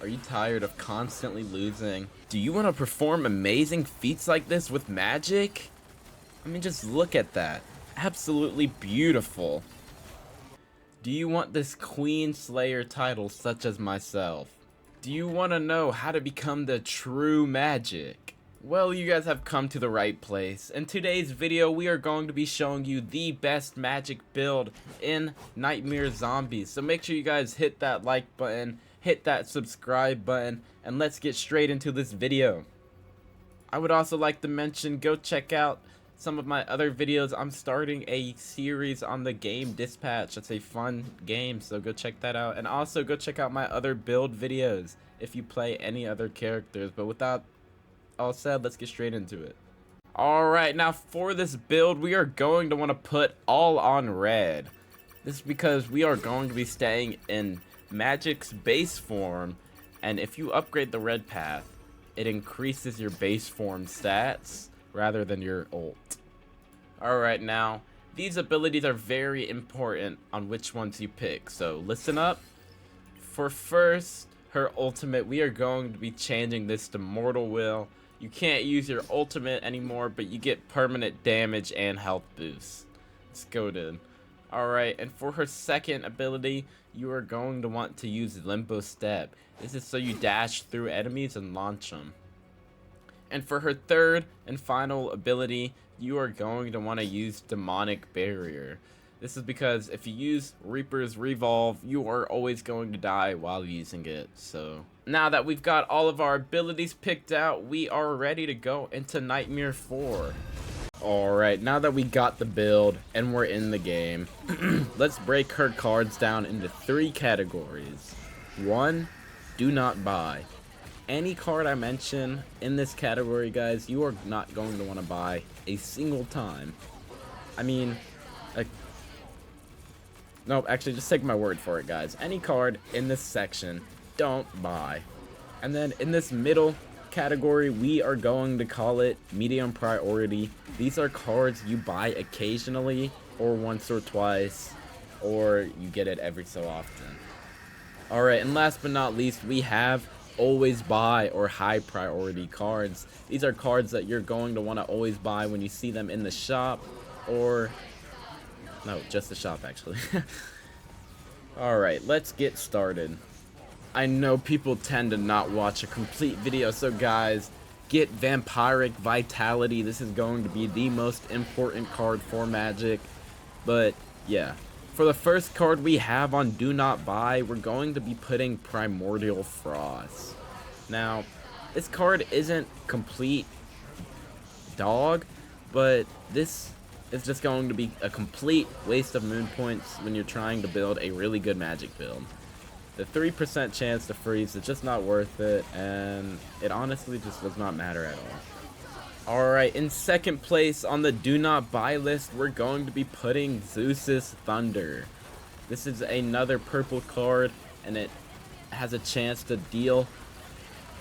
Are you tired of constantly losing? Do you want to perform amazing feats like this with Magik? I mean, just look at that. Absolutely beautiful. Do you want this Queen Slayer title such as myself? Do you want to know how to become the true Magik? Well, you guys have come to the right place. In today's video, we are going to be showing you the best Magik build in Nightmare Zombies. So make sure you guys hit that like button, hit that subscribe button, and let's get straight into this video. I would also like to mention, go check out some of my other videos. I'm starting a series on the game Dispatch. It's a fun game, so go check that out. And also go check out my other build videos if you play any other characters. But without all said, let's get straight into it. Alright, now for this build, we are going to want to put all on red. This is because we are going to be staying in Magik's base form, and if you upgrade the red path, it increases your base form stats rather than your ult. Alright, now these abilities are very important on which ones you pick, so listen up. For first, her ultimate, we are going to be changing this to Mortal Will. You can't use your ultimate anymore, but you get permanent damage and health boost. It's goated. Alright, and for her second ability, you are going to want to use Limbo Step. This is so you dash through enemies and launch them. And for her third and final ability, you are going to want to use Demonic Barrier. This is because if you use Reaper's Revolve, you are always going to die while using it. So now that we've got all of our abilities picked out, we are ready to go into Nightmare 4. Alright, now that we got the build and we're in the game, let's break her cards down into 3 categories. 1, do not buy. Any card I mention in this category, guys, you are not going to want to buy a single time. I mean, no, actually, just take my word for it, guys. Any card in this section, don't buy. And then in this middle category, we are going to call it medium priority. These are cards you buy occasionally, or once or twice, or you get it every so often. Alright, and last but not least, we have always buy or high priority cards. These are cards that you're going to want to always buy when you see them in the shop, or no, just the shop actually. Alright, let's get started. I know people tend to not watch a complete video, so guys, get Vampiric Vitality. This is going to be the most important card for Magik. But yeah, for the first card we have on Do Not Buy, we're going to be putting Primordial Frost. Now, this card isn't complete dog, but this is just going to be a complete waste of moon points when you're trying to build a really good Magik build. The 3% chance to freeze is just not worth it, and it honestly just does not matter at all. Alright, in second place on the do not buy list, we're going to be putting Zeus's Thunder. This is another purple card, and it has a chance to deal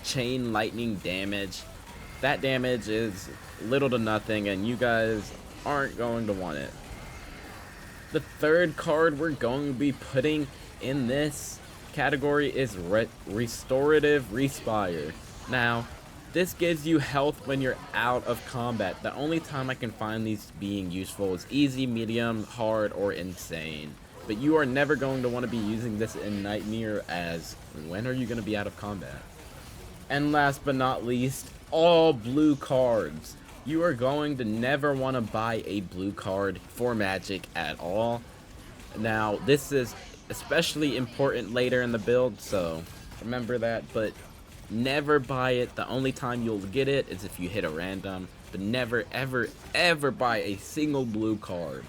chain lightning damage. That damage is little to nothing, and you guys aren't going to want it. The third card we're going to be putting in this category is Restorative Respire. Now, this gives you health when you're out of combat. The only time I can find these being useful is easy, medium, hard, or insane. But you are never going to want to be using this in Nightmare, as when are you going to be out of combat? And last but not least, all blue cards. You are going to never want to buy a blue card for Magik at all. Now, this is especially important later in the build, so remember that, but never buy it. The only time you'll get it is if you hit a random, but never, ever, ever buy a single blue card.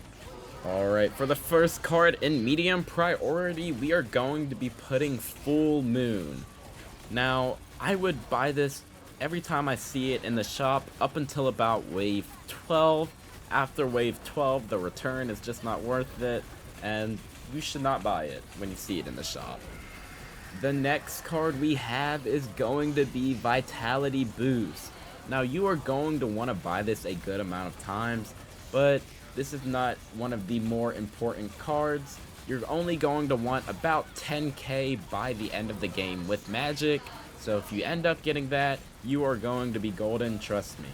Alright, for the first card in medium priority, we are going to be putting Full Moon. Now, I would buy this every time I see it in the shop up until about wave 12. After wave 12, the return is just not worth it, and you should not buy it when you see it in the shop. The next card we have is going to be Vitality Boost. Now, you are going to want to buy this a good amount of times, but this is not one of the more important cards. you're only going to want about 10k by the end of the game with Magik. So if you end up getting that, you are going to be golden, trust me.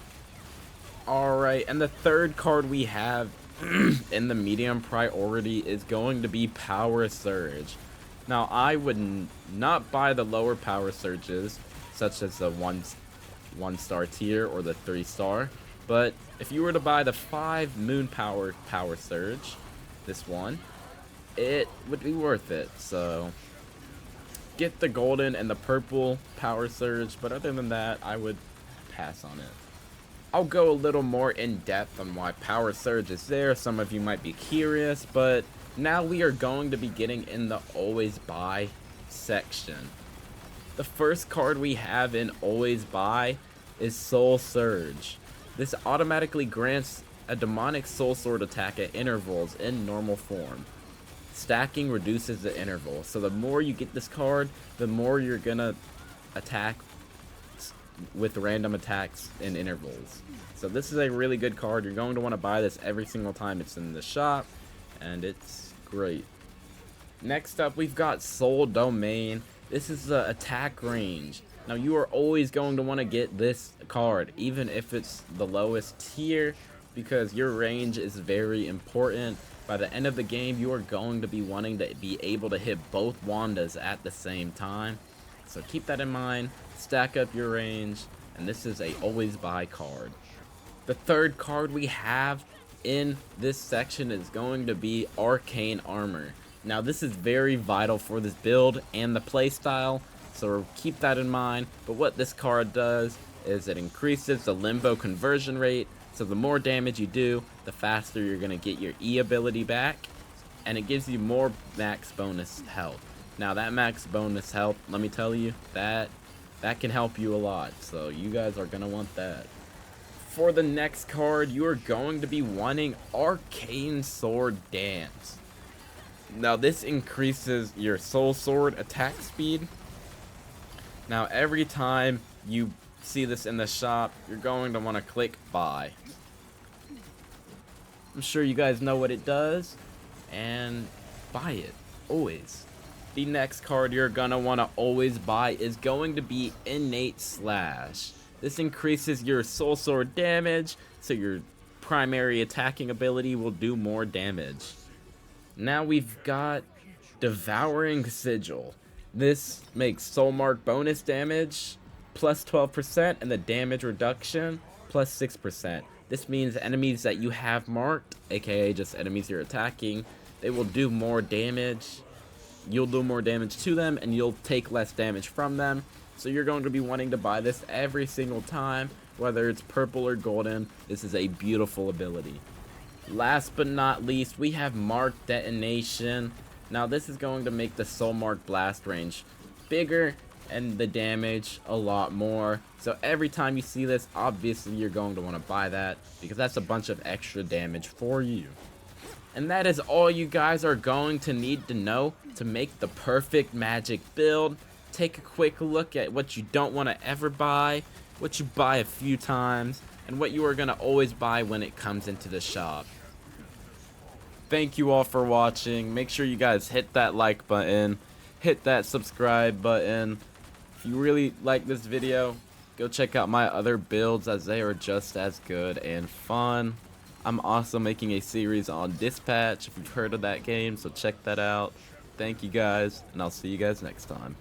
Alright, and the third card we have in the medium priority is going to be Power Surge. Now, I would not buy the lower Power Surges, such as the 1-star tier or the 3-star, but if you were to buy the 5 Moon Power Surge, this one, it would be worth it. So get the golden and the purple Power Surge, but other than that, I would pass on it. I'll go a little more in depth on why Power Surge is there. Some of you might be curious, but now we are going to be getting in the always buy section. The first card we have in always buy is Soul Surge. This automatically grants a demonic soul sword attack at intervals in normal form. Stacking reduces the interval, so the more you get this card, the more you're gonna attack with random attacks in intervals. So this is a really good card. You're going to want to buy this every single time it's in the shop, and it's great. Next up, we've got Soul Domain. This is the attack range. Now you are always going to want to get this card, even if it's the lowest tier, because your range is very important. By the end of the game, you are going to be wanting to be able to hit both Wandas at the same time. So keep that in mind, stack up your range, and this is a always buy card. The third card we have in this section is going to be Arcane Armor. Now this is very vital for this build and the playstyle, so keep that in mind. But what this card does is it increases the limbo conversion rate, so the more damage you do, the faster you're going to get your E ability back, and it gives you more max bonus health. Now that max bonus health, let me tell you, that can help you a lot, so you guys are going to want that. For the next card, you are going to be wanting Arcane Sword Dance. Now this increases your soul sword attack speed. Now every time you see this in the shop, you're going to want to click buy. I'm sure you guys know what it does, and buy it, always. The next card you're gonna want to always buy is going to be Innate Slash. This increases your soul sword damage, so your primary attacking ability will do more damage. Now we've got Devouring Sigil. This makes soul mark bonus damage plus 12% and the damage reduction plus 6%. This means enemies that you have marked, aka just enemies you're attacking, they will do more damage. You'll do more damage to them, and you'll take less damage from them. So you're going to be wanting to buy this every single time, whether it's purple or golden. This is a beautiful ability. Last but not least, we have Mark Detonation. Now this is going to make the Soul Mark blast range bigger and the damage a lot more. So every time you see this, obviously you're going to want to buy that, because that's a bunch of extra damage for you. And that is all you guys are going to need to know to make the perfect Magik build. Take a quick look at what you don't want to ever buy, what you buy a few times, and what you are going to always buy when it comes into the shop. Thank you all for watching. Make sure you guys hit that like button, hit that subscribe button. If you really like this video, go check out my other builds, as they are just as good and fun. I'm also making a series on Dispatch, if you've heard of that game, so check that out. Thank you guys, and I'll see you guys next time.